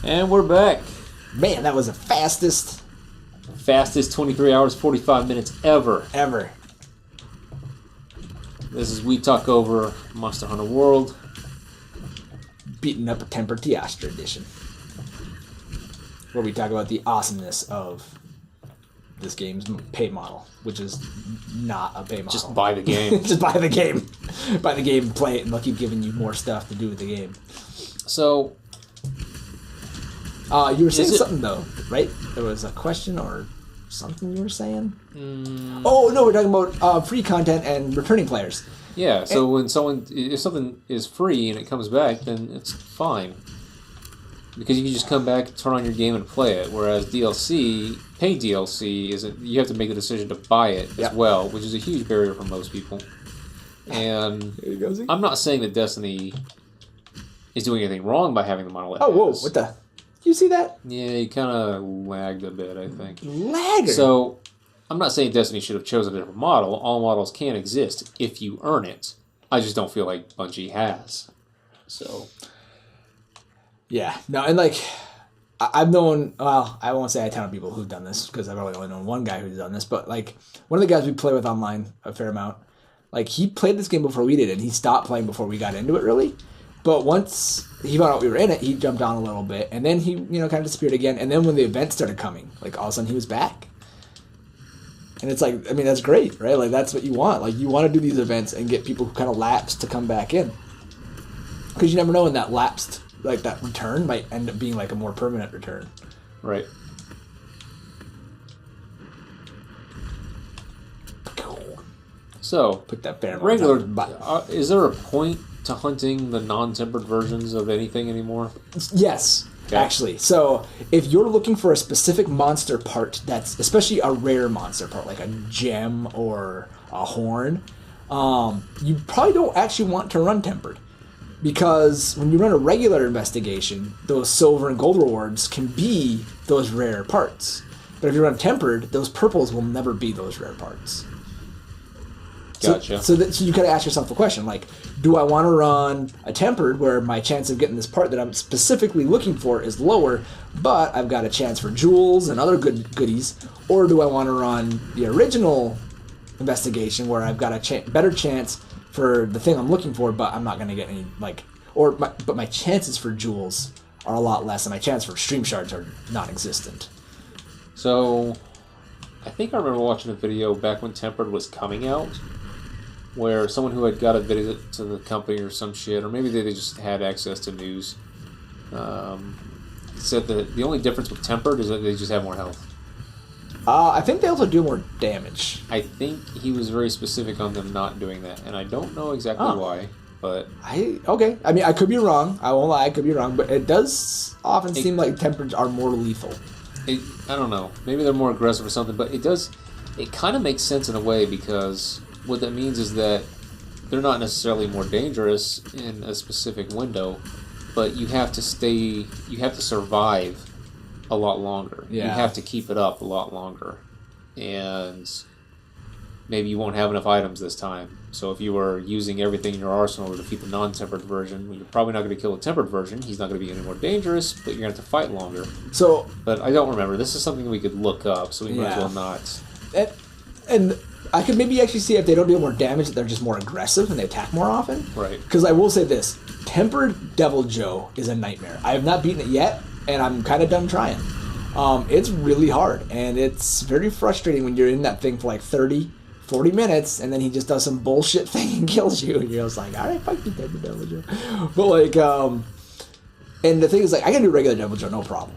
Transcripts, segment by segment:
And we're back. Man, that was the fastest 23 hours, 45 minutes ever. This is We Talk Over Monster Hunter World. Beating up a Tempered Teostra edition. Where we talk about the awesomeness of this game's pay model, which is not a pay model. Just buy the game. Just buy the game. Buy the game, play it, and they'll keep giving you more stuff to do with the game. So... you were saying something, though, right? There was a question or something you were saying? Oh, no, we're talking about free content and returning players. Yeah, so if something is free and it comes back, then it's fine. Because you can just come back, turn on your game, and play it. Whereas DLC, paid DLC, you have to make the decision to buy it as well, which is a huge barrier for most people. And I'm not saying that Destiny is doing anything wrong by having the model it has. Whoa, what the... You see that? Yeah, he kind of lagged a bit, I think. Lagged? So, I'm not saying Destiny should have chosen a different model. All models can exist if you earn it. I just don't feel like Bungie has. So... Yeah. No, and like, I've known, well, I won't say a ton of people who've done this, because I've only known one guy who's done this, but like, one of the guys we play with online a fair amount, like, he played this game before we did, and he stopped playing before we got into it, really. But once he found out we were in it, he jumped on a little bit, and then he, kind of disappeared again, and then when the events started coming, like, all of a sudden he was back. And it's like, I mean, that's great, right? Like, that's what you want. Like, you want to do these events and get people who kind of lapsed to come back in. Because you never know when that lapsed, like, that return might end up being, like, a more permanent return. Right. So, put that regular. Is there a point to hunting the non-tempered versions of anything anymore? Yes, actually. So, if you're looking for a specific monster part that's, especially a rare monster part, like a gem or a horn, you probably don't actually want to run tempered. Because when you run a regular investigation, those silver and gold rewards can be those rare parts. But if you run tempered, those purples will never be those rare parts. Gotcha. So you gotta ask yourself the question, like, do I want to run a tempered where my chance of getting this part that I'm specifically looking for is lower, but I've got a chance for jewels and other goodies, or do I want to run the original investigation where I've got a better chance for the thing I'm looking for, but I'm not going to get any, like, but my chances for jewels are a lot less, and my chance for stream shards are non-existent. So, I think I remember watching a video back when Tempered was coming out, where someone who had got a visit to the company or some shit, or maybe they just had access to news, said that the only difference with Tempered is that they just have more health. I think they also do more damage. I think he was very specific on them not doing that, and I don't know exactly why, but... Okay. I mean, I could be wrong. I won't lie, I could be wrong, but it does often seem like Tempered are more lethal. I don't know. Maybe they're more aggressive or something, but it kind of makes sense in a way, because what that means is that they're not necessarily more dangerous in a specific window, but you have to survive a lot longer. Yeah. You have to keep it up a lot longer. And maybe you won't have enough items this time. So if you were using everything in your arsenal to defeat the non-tempered version, you're probably not going to kill the tempered version. He's not going to be any more dangerous, but you're going to have to fight longer. But I don't remember. This is something we could look up, so we might as well not. And I could maybe actually see if they don't do more damage, that they're just more aggressive and they attack more often. Right. Because I will say this, Tempered Devil Joe is a nightmare. I have not beaten it yet, and I'm kind of done trying. It's really hard, and it's very frustrating when you're in that thing for like 30, 40 minutes, and then he just does some bullshit thing and kills you, and you're just like, alright, fuck you, Tempered Devil Joe. But like, and the thing is, like, I can do regular Devil Joe, no problem.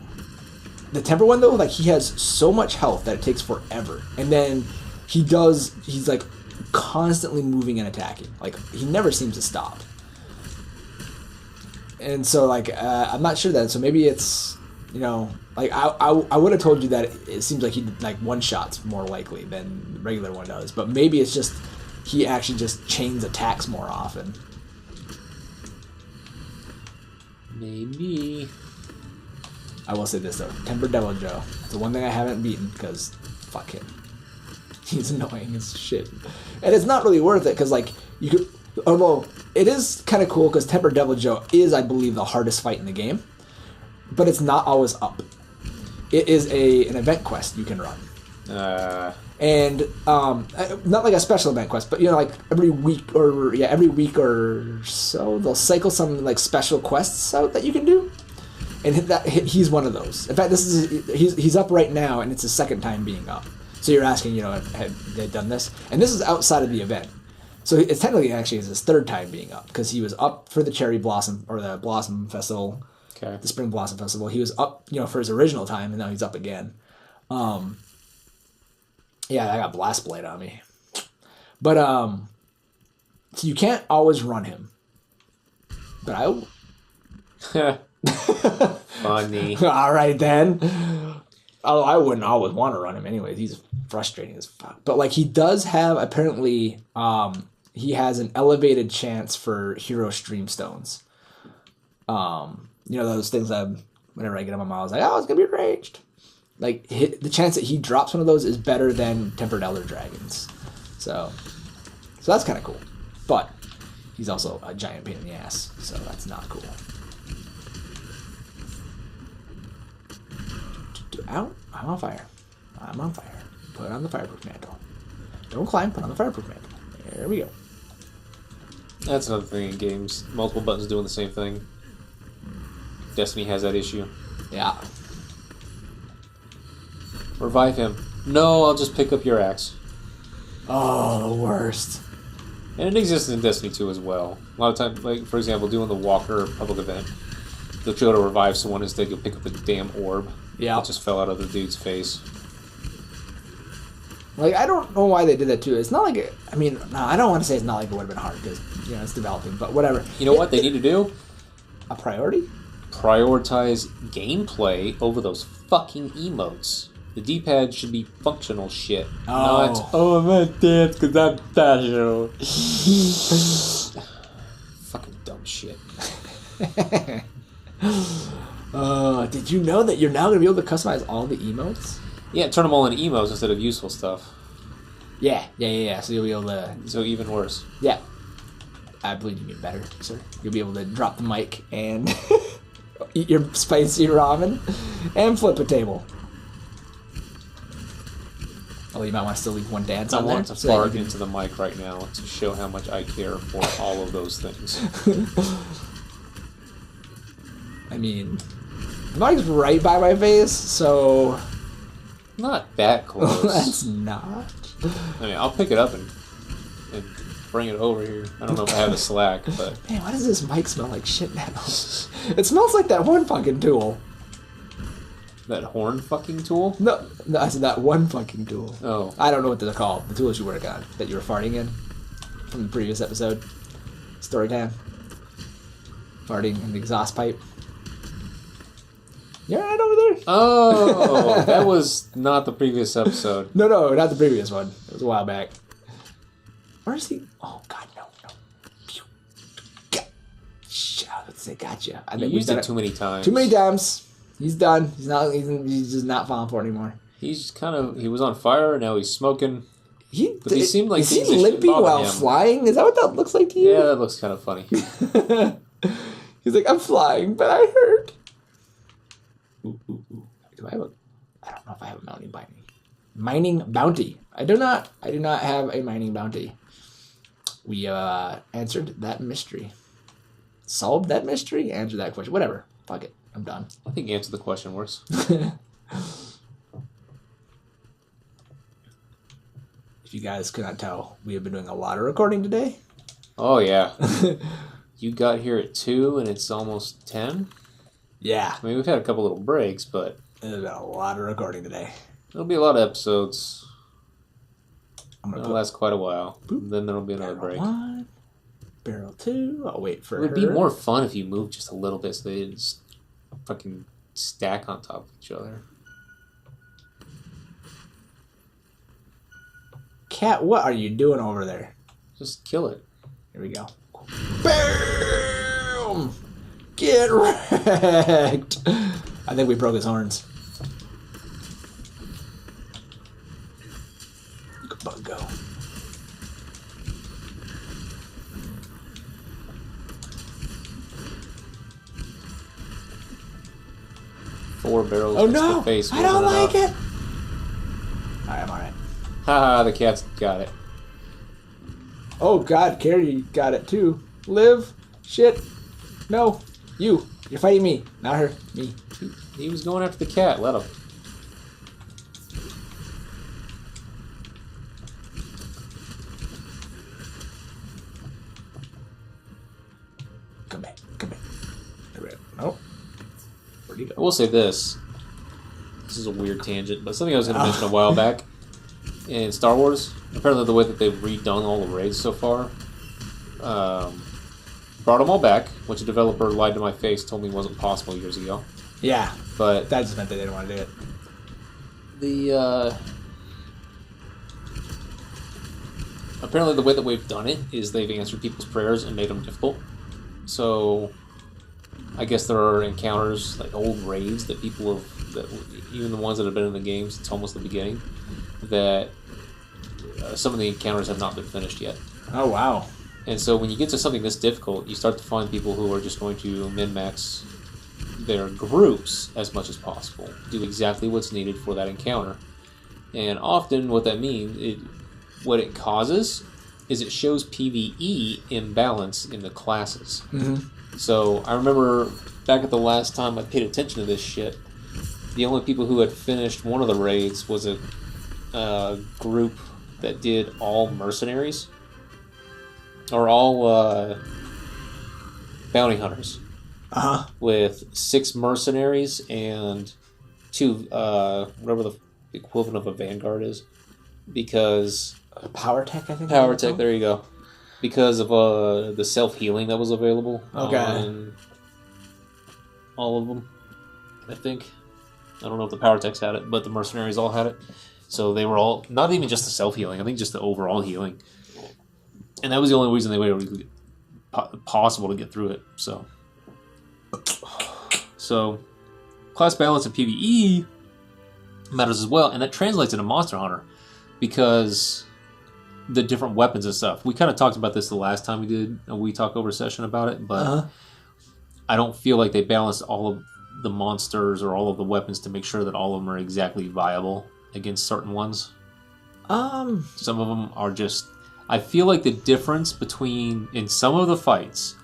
The Tempered one, though, like, he has so much health that it takes forever, and then he's like constantly moving and attacking. Like, he never seems to stop. And so, like, I'm not sure that. So maybe it's, like, I would have told you that it seems like he, like, one-shots more likely than the regular one does. But maybe it's just he actually just chains attacks more often. Maybe. I will say this, though. Tempered Devil Joe. It's the one thing I haven't beaten, because fuck him. He's annoying as shit. And it's not really worth it, because, like, you could... Although, it is kind of cool, because Tempered Devil Joe is, I believe, the hardest fight in the game. but it's not always up. It is an event quest you can run. And not like a special event quest, but like every week or so they'll cycle some like special quests out that you can do, and he's one of those. In fact, he's up right now, and it's his second time being up. So you're asking, have they done this? And this is outside of the event, so it's technically actually his third time being up because he was up for the cherry blossom or the blossom festival, the spring blossom festival. He was up, for his original time, and now he's up again. Yeah, I got Blast Blade on me. But, so you can't always run him. But Funny. All right, then. Although I wouldn't always want to run him anyways. He's frustrating as fuck. But, like, he does have, apparently, he has an elevated chance for hero stream stones. Those things that whenever I get on my mouth, I was like, it's going to be raged. Like, the chance that he drops one of those is better than Tempered Elder Dragons. So that's kind of cool. But he's also a giant pain in the ass, so that's not cool. Out. I'm on fire. Put on the fireproof mantle. Don't climb, put on the fireproof mantle. There we go. That's another thing in games. Multiple buttons doing the same thing. Destiny has that issue. Yeah. Revive him. No, I'll just pick up your axe. Oh, the worst. And it exists in Destiny 2 as well. A lot of times, like, for example, doing the Walker public event, they'll try to revive someone instead you'll pick up the damn orb that just fell out of the dude's face. Like, I don't know why they did that too. It's not like I don't want to say it's not like it would have been hard because, it's developing, but whatever. You know what they need to do? A priority? Prioritize gameplay over those fucking emotes. The D-pad should be functional shit. Not, I'm gonna dance because I'm special. Fucking dumb shit. Did you know that you're now going to be able to customize all the emotes? Yeah, turn them all into emotes instead of useful stuff. Yeah. So you'll be able to... So even worse. Yeah. I believe you mean better, sir. You'll be able to drop the mic and eat your spicy ramen and flip a table. Oh, you might want to still leave one dance on there. I want to fart into the mic right now to show how much I care for all of those things. I mean, the mic's right by my face, so... Not that close. That's not. I mean, I'll pick it up and bring it over here. I don't know if I have a slack, but... Man, why does this mic smell like shit now? It smells like that one fucking tool. That horn fucking tool? No, I said that one fucking tool. Oh. I don't know what they're called. The tools you work on that you were farting in from the previous episode. Story time. Farting in the exhaust pipe. You're right over there. Oh, that was not the previous episode. No, not the previous one. It was a while back. Where is he? Oh, God, no. Let's say gotcha. I think you used it too many times. Too many times. He's done. He's just not falling for it anymore. He's he was on fire, now he's smoking. He seemed like is he limping while flying? Is that what that looks like to you? Yeah, that looks kind of funny. He's like, I'm flying, but I hurt. Ooh. I don't know if I have a mining bounty. I do not have a mining bounty. We answered that mystery. Solved that mystery? Answered that question. Whatever. Fuck it. I'm done. I think answer the question worse. If you guys could not tell, we have been doing a lot of recording today. Oh, yeah. You got here at 2 and it's almost 10? Yeah. I mean, we've had a couple little breaks, but... There's been a lot of recording today. There'll be a lot of episodes. It'll last quite a while. Then there'll be another break. 1, barrel 2. I'll wait for her. It would be more fun if you moved just a little bit so they didn't just fucking stack on top of each other. Cat, what are you doing over there? Just kill it. Here we go. Boom! Get wrecked! I think we broke his horns. Good bug go. 4 barrels Oh to no! the face. I don't like it. it! Alright, I'm alright. Haha, the cat's got it. Oh god, Carrie got it too. Live. Shit. No. You. You're fighting me. Not her. Me. He was going after the cat. Let him. Come back. Come back. Oh. Where'd he go? I will say this. This is a weird tangent, but something I was going to mention a while back. In Star Wars, apparently the way that they've redone all the raids so far, brought them all back, which a developer lied to my face, told me wasn't possible years ago. Yeah. But that just meant they didn't want to do it. Apparently the way that we've done it is they've answered people's prayers and made them difficult. So I guess there are encounters, like old raids that people have, that even the ones that have been in the game since almost the beginning, that some of the encounters have not been finished yet. Oh, wow. And so when you get to something this difficult, you start to find people who are just going to min-max their groups as much as possible, do exactly what's needed for that encounter. And often what that means, what it causes, is it shows PvE imbalance in the classes. Mm-hmm. So I remember back at the last time I paid attention to this shit, the only people who had finished one of the raids was a group that did all mercenaries, or all bounty hunters, with 6 mercenaries and 2 whatever the equivalent of a vanguard is, because Power Tech, I think. Power Tech, there you go, because of the self-healing that was available on all of them, I think. I don't know if the Power Techs had it, but the mercenaries all had it. So they were all, not even just the self-healing, I think just the overall healing. And that was the only reason they were possible to get through it. So class balance in PvE matters as well, and that translates into Monster Hunter, because the different weapons and stuff. We kind of talked about this the last time we did a We Talk Over session about it, but I don't feel like they balanced all of the monsters or all of the weapons to make sure that all of them are exactly viable against certain ones. Some of them are just... I feel like the difference between... In some of the fights,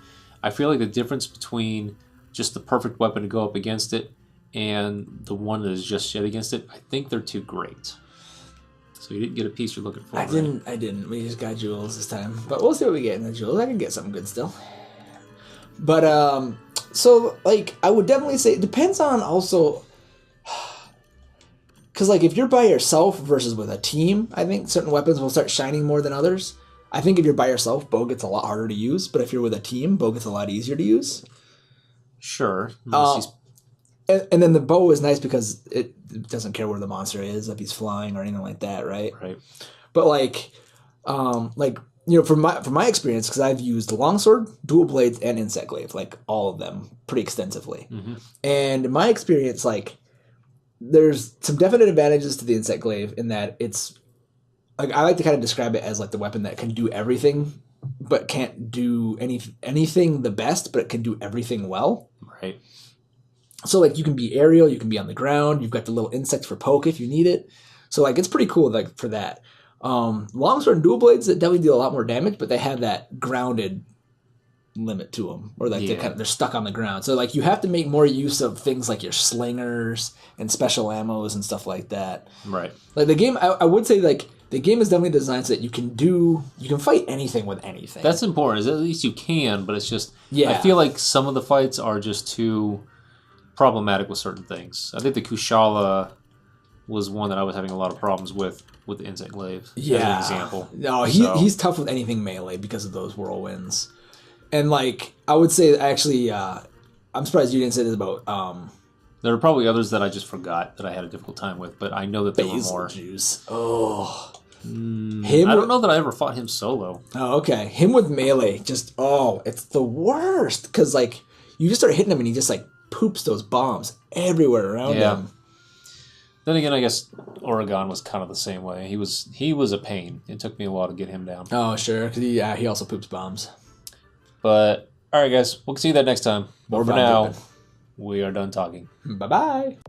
I feel like the difference between just the perfect weapon to go up against it and the one that is just shit against it, I think they're too great. So you didn't get a piece you're looking for. I didn't. We just got jewels this time. But we'll see what we get in the jewels. I can get something good still. But, so, like, I would definitely say it depends on also... Because, like, if you're by yourself versus with a team, I think certain weapons will start shining more than others. I think if you're by yourself, bow gets a lot harder to use. But if you're with a team, bow gets a lot easier to use. Sure. And then the bow is nice because it doesn't care where the monster is, if he's flying or anything like that, right? Right. But, like you know, from my experience, because I've used longsword, dual blades, and insect glaive, like all of them, pretty extensively. Mm-hmm. And in my experience, like, there's some definite advantages to the insect glaive in that it's, like, I like to kind of describe it as like the weapon that can do everything, but can't do anything the best, but it can do everything well. Right. So, like, you can be aerial, you can be on the ground, you've got the little insect for poke if you need it. So, like, it's pretty cool, like, for that. Longsword and dual blades that definitely do a lot more damage, but they have that grounded limit to them, or like they're stuck on the ground. So, like, you have to make more use of things like your slingers and special ammos and stuff like that. Right. Like, the game, I would say, like, the game is definitely designed so that you can fight anything with anything. That's important, is at least you can, but it's just, I feel like some of the fights are just too problematic with certain things. I think the Kushala was one that I was having a lot of problems with the insect glaive, as an example. No, he's tough with anything melee because of those whirlwinds. And, like, I would say, actually, I'm surprised you didn't say this about... there are probably others that I just forgot that I had a difficult time with, but I know that there were more. Juice. Oh. I don't know that I ever fought him solo. Oh, okay. Him with melee, just, it's the worst. Because, like, you just start hitting him and he just, like, poops those bombs everywhere around him. Then again, I guess Oregon was kind of the same way. He was a pain. It took me a while to get him down. Oh, sure. Because he also poops bombs. But, all right, guys. We'll see you that next time. But for now, we are done talking. Bye-bye.